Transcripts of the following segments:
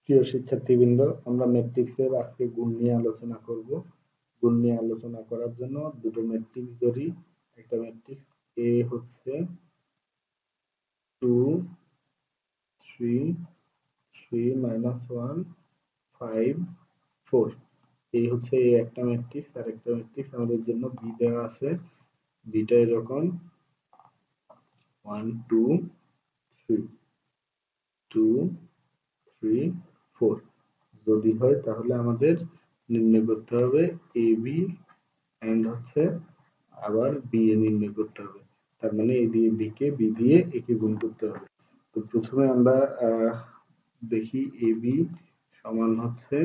প্রিয় শিক্ষার্থীবৃন্দ, আমরা ম্যাট্রিক্সের আজকে গুণ নিয়ে আলোচনা করব। গুণ নিয়ে আলোচনা করার জন্য দুটো ম্যাট্রিক্স ধরি। একটা ম্যাট্রিক্স এ হচ্ছে 2 3 3 -1 5 4। এই হচ্ছে এই একটা ম্যাট্রিক্স। আর একটা ম্যাট্রিক্স আমাদের জন্য বি দেওয়া আছে। বিটা এরকম 1 2 3 2 3 4। যদি হয় তাহলে আমাদের নির্ণয় করতে হবে এ বি এন্ড হচ্ছে আবার বি এ নির্ণয় করতে হবে। তার মানে এ দিয়ে বি কে, বি দিয়ে এ কে গুণ করতে হবে। তো প্রথমে আমরা দেখি এ বি সমান হচ্ছে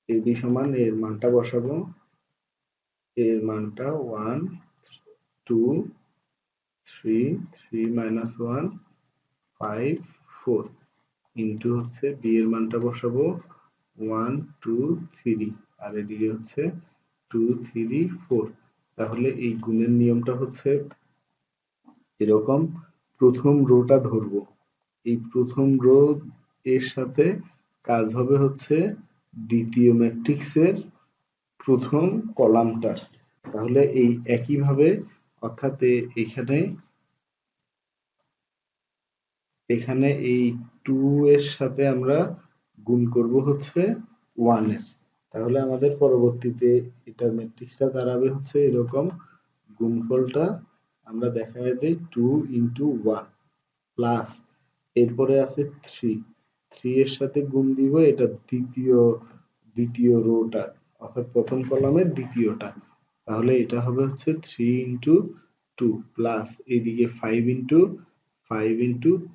এ বি সমান এর মানটা বসাবো। এর মানটা 1 2 3 3 -1 5 4 ইন্টু হচ্ছে বি এর মানটা বসাবো 1 2 3 আর এদিকে হচ্ছে 2 3 4। তাহলে এই গুণের নিয়মটা হচ্ছে এরকম, প্রথম রোটা ধরবো, এই প্রথম রো এর সাথে কাজ হবে হচ্ছে দ্বিতীয় ম্যাট্রিক্সের প্রথম কলামটার। তাহলে এই একইভাবে অর্থাৎ এখানে এখানে এই 2 এর সাথে আমরা গুণ করব হচ্ছে 1 এর। তাহলে আমাদের পরবর্তীতে এটা ম্যাট্রিক্সটা দাঁড়াবে হচ্ছে এরকম, গুণফলটা আমরা দেখায় দেই 2 ইনটু 1 প্লাস এরপরে আছে 3 3 এর সাথে গুণ দিব এটা দ্বিতীয় রোটা, অর্থাৎ প্রথম কলামের দ্বিতীয়টা। তাহলে এটা হবে হচ্ছে 3 ইনটু 2 প্লাস এইদিকে 5 ইনটু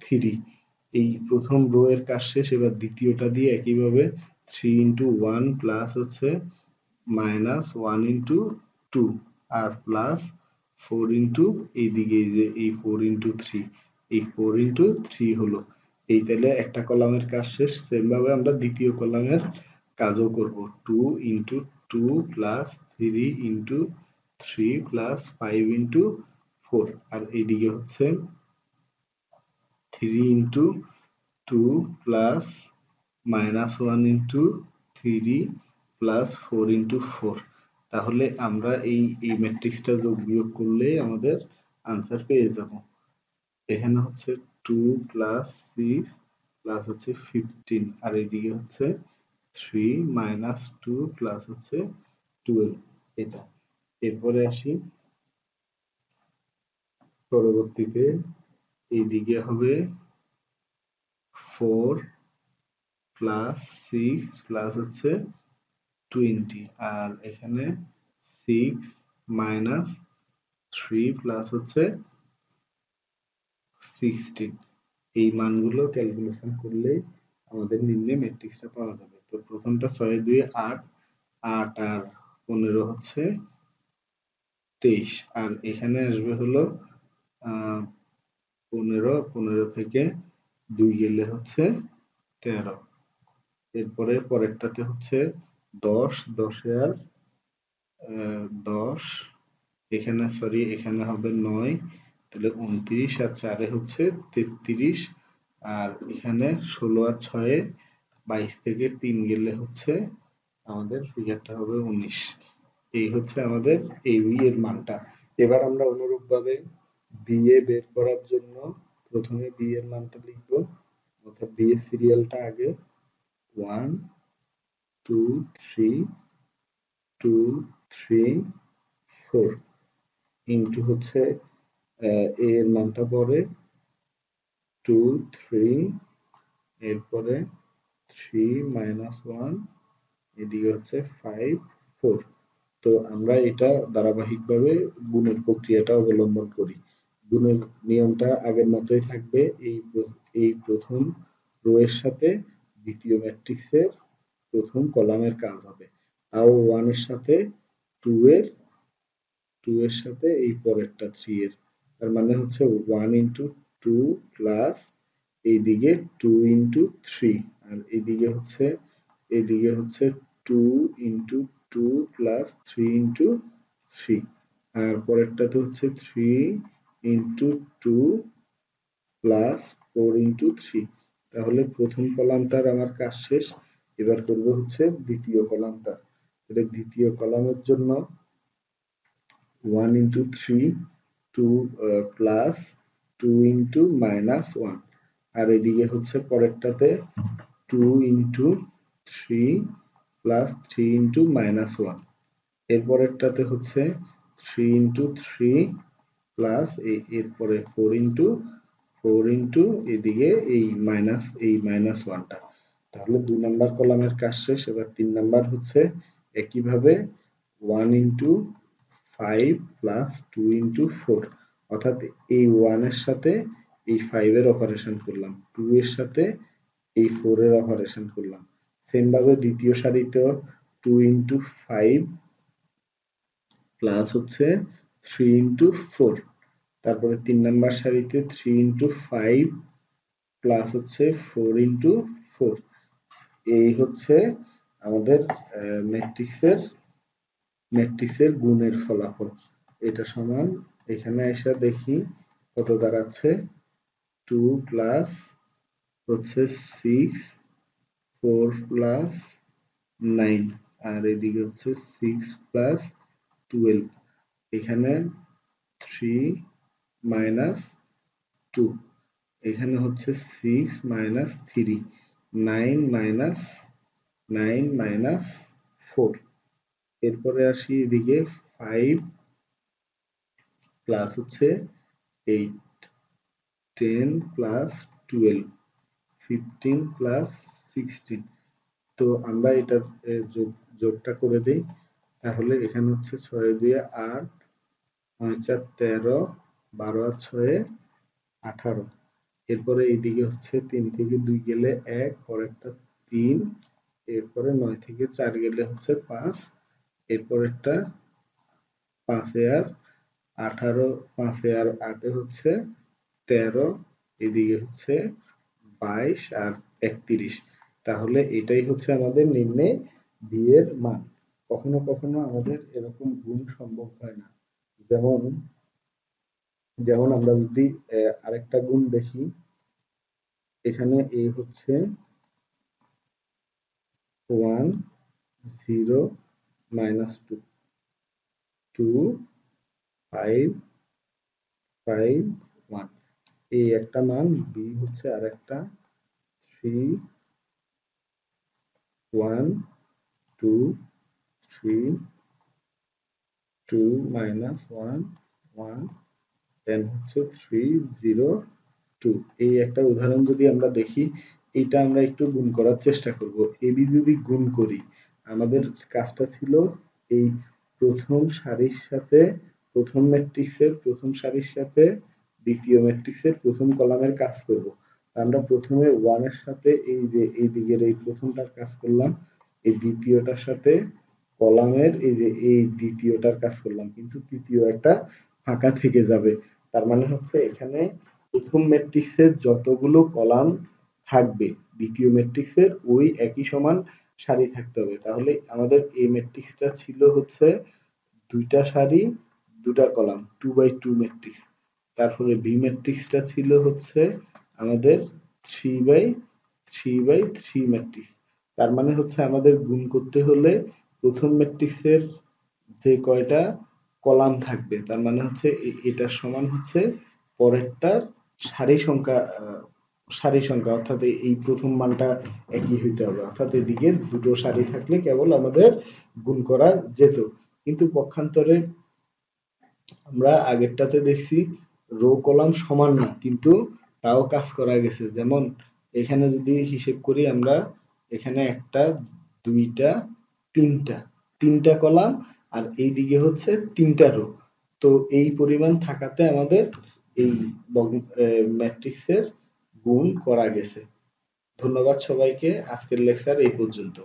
3। এই প্রথম রো এর কাজ শেষ, এবার দ্বিতীয়টা দিয়ে একইভাবে 3 ইনটু 1 প্লাস হচ্ছে -1 ইনটু 2 আর প্লাস 4 ইনটু এইদিকে এই যে এই 4 ইনটু 3, এই 4 ইনটু 3 হলো। এই তাহলে একটা কলামের কাজ শেষ। সেম ভাবে আমরা দ্বিতীয় কলামের কাজও করব। 2 into 2 plus 3 into 3 plus 5 into 4 আর এইদিকে হচ্ছে 3 into 2 plus -1 into 3 plus 4 into 4। তাহলে আমরা এই ম্যাট্রিক্সটা যোগ বিয়োগ করলে আমাদের আনসার পেয়ে যাব। এখানে হচ্ছে 2 প্লাস 6 প্লাস হচ্ছে 15 আর এইদিকে হচ্ছে 3 মাইনাস 2 প্লাস হচ্ছে 12। এটা এরপরে আসি পরবর্তীতে, এইদিকে হবে 4 প্লাস 6 প্লাস হচ্ছে 20 আর এখানে 6 মাইনাস 3 প্লাস হচ্ছে 16। এই মানগুলো ক্যালকুলেশন করলে আমাদের নিম্নে ম্যাট্রিক্সটা পাওয়া যাবে। তো প্রথমটা 6 2 8, 8 আর 15 হচ্ছে 23 আর এখানে আসবে হলো 15 15 থেকে 2 গেলে হচ্ছে 13। এরপরে পরেরটাতে হচ্ছে 10 10 আর 10 এখানে সরি এখানে হবে 9, তাহলে 29 আর 4 হচ্ছে 33 আর এখানে 16 আর 6 22 থেকে 3 গেলে হচ্ছে আমাদের ফিগারটা হবে 19। এই হচ্ছে আমাদের এই বি এর মানটা। এবার আমরা অনুরূপভাবে বি এ বের করার জন্য প্রথমে বি এর মানটা লিখব, অর্থাৎ বি এর সিরিয়ালটা আগে 1 2 3 2 3 4 ইনটু হচ্ছে এর মানটা পরে 2 3 এরপরে 3 -1 এদিকে হচ্ছে 5 4। তো আমরা এটা ধারাবাহিকভাবে গুণের প্রক্রিয়াটা অবলম্বন করি। গুণের নিয়মটা আগের মতোই থাকবে। এই প্রথম রো এর সাথে দ্বিতীয় ম্যাট্রিক্সের প্রথম কলামের কাজ হবে। তাও 1 এর সাথে 2 এর সাথে এই পরেরটা 3 এর। তার মানে হচ্ছে 1 ইনটু 2 প্লাস এইদিকে 2 ইনটু 3 আর এইদিকে হচ্ছে 2 ইনটু 2 প্লাস 3 ইনটু 3 আর পরেরটাতে হচ্ছে 3 ইনটু 2 প্লাস 4 ইনটু 3। তাহলে প্রথম কলামটার আমার কাজ শেষ। এবার করব হচ্ছে দ্বিতীয় কলামটা। এটা দ্বিতীয় কলামের জন্য 1 into 3 2 প্লাস 2 into -1, আর এদিকে হচ্ছে পরেরটাতে 2 into 3 প্লাস 3 into -1, এরপরেরটাতে হচ্ছে 3 into 3 প্লাস এরপরে 4 into এদিকে এই -1টা। তাহলে 2 নাম্বার কলামের কাজ শেষ। এবার 3 নাম্বার হচ্ছে একইভাবে 1 into 5 প্লাস 2 into 4, অর্থাৎ এই 1 এর সাথে এই 5 এর অপারেশন করলাম, 2 এর সাথে এই 4 এর অপারেশন করলাম। সেম ভাবে দ্বিতীয় সারিতেও 2 into 5 প্লাস হচ্ছে 3 into 4, তারপরে 3 নাম্বার সারিতে 3 into 5 প্লাস হচ্ছে 4 into 4। এই হচ্ছে আমাদের ম্যাট্রিক্সের গুণের ফলাফল। এটা সমান, এখানে এসে দেখি কত দাঁড়াচ্ছে, 2 প্লাস হচ্ছে 6, 4 প্লাস 9, আর এদিকে হচ্ছে 6 প্লাস 12, এখানে 3 মাইনাস 2, এখানে হচ্ছে 6 মাইনাস 3, 9 মাইনাস 4। এরপরে আসি এদিকে 5 প্লাস হচ্ছে 8, 10 প্লাস 12, 15 প্লাস 16। তো আমরা এটার যোগটা করে দেই। তাহলে এখানে হচ্ছে 6 দিয়ে 8, 9 4 13, 12 আর 6 18। এরপরে এইদিকে হচ্ছে 3 থেকে 2 গেলে 1, পরেরটা 3, এরপরে 9 থেকে 4 গেলে হচ্ছে 5, এরপরেরটা 5 এ আর 18, 5 এ আর 8 এ হচ্ছে 13, এদিকে হচ্ছে 22 আর 31। তাহলে এটাই হচ্ছে আমাদের নির্ণয় বি এর মান। কখনো কখনো আমাদের এরকম গুণ সম্ভব হয় না। যেমন আমরা যদি আরেকটা গুণ দেখি, এখানে এ হচ্ছে 1 0 -2, 2 5 5 1, এই একটা মান, বি হচ্ছে আরেকটা 3 1 2 3 2 -1 1, দেন হচ্ছে 3 0 2। এই একটা উদাহরণ যদি আমরা দেখি, এটা আমরা একটু গুণ করার চেষ্টা করব। এবি যদি গুণ করি, আমাদের কাজটা ছিল এই প্রথম সারির সাথে প্রথম ম্যাট্রিক্সের প্রথম সারির সাথে দ্বিতীয় ম্যাট্রিক্সের প্রথম কলামের কাজ করব। আমরা প্রথমে 1 এর সাথে এই যে এই দিকের এই প্রথমটার কাজ করলাম, এই দ্বিতীয়টার সাথে কলামের এই দ্বিতীয়টার কাজ করলাম, কিন্তু তৃতীয় একটা ফাঁকা থেকে যাবে। তার মানে হচ্ছে এখানে প্রথম ম্যাট্রিক্সের যতগুলো কলাম থাকবে দ্বিতীয় ম্যাট্রিক্সের ওই একই সমান সারি থাকতে হবে। তাহলে আমাদের এই ম্যাট্রিক্সটা ছিল হচ্ছে দুইটা সারি দুটা কলাম, 2 by 2 ম্যাট্রিক্স। তারপরে বি ম্যাট্রিক্সটা ছিল হচ্ছে আমাদের 3 by 3 ম্যাট্রিক্স। তার মানে হচ্ছে আমাদের গুণ করতে হলে প্রথম ম্যাট্রিক্সের যে কয়টা কলাম থাকবে, তার মানে হচ্ছে এটার সমান হচ্ছে পরেরটার সারি সংখ্যা, অর্থাৎ এই প্রথম মানটা একই হইতে হবে, অর্থাৎ এদিকে দুটো সারি থাকলে কেবল আমাদের গুণ করা যেত। কিন্তু পক্ষান্তরে আমরা আগেরটাতে দেখছি রো কলাম সমান না, কিন্তু তাও কাজ করা গেছে। যেমন এখানে যদি হিসেব করি আমরা, এখানে একটা দুইটা তিনটা কলাম, আর এইদিকে হচ্ছে 3টা রো। তো এই পরিমাণ থাকাতে আমাদের এই ম্যাট্রিক্সের গুণ করা গেছে। ধন্যবাদ সবাইকে। আজকের লেকচার এই পর্যন্ত।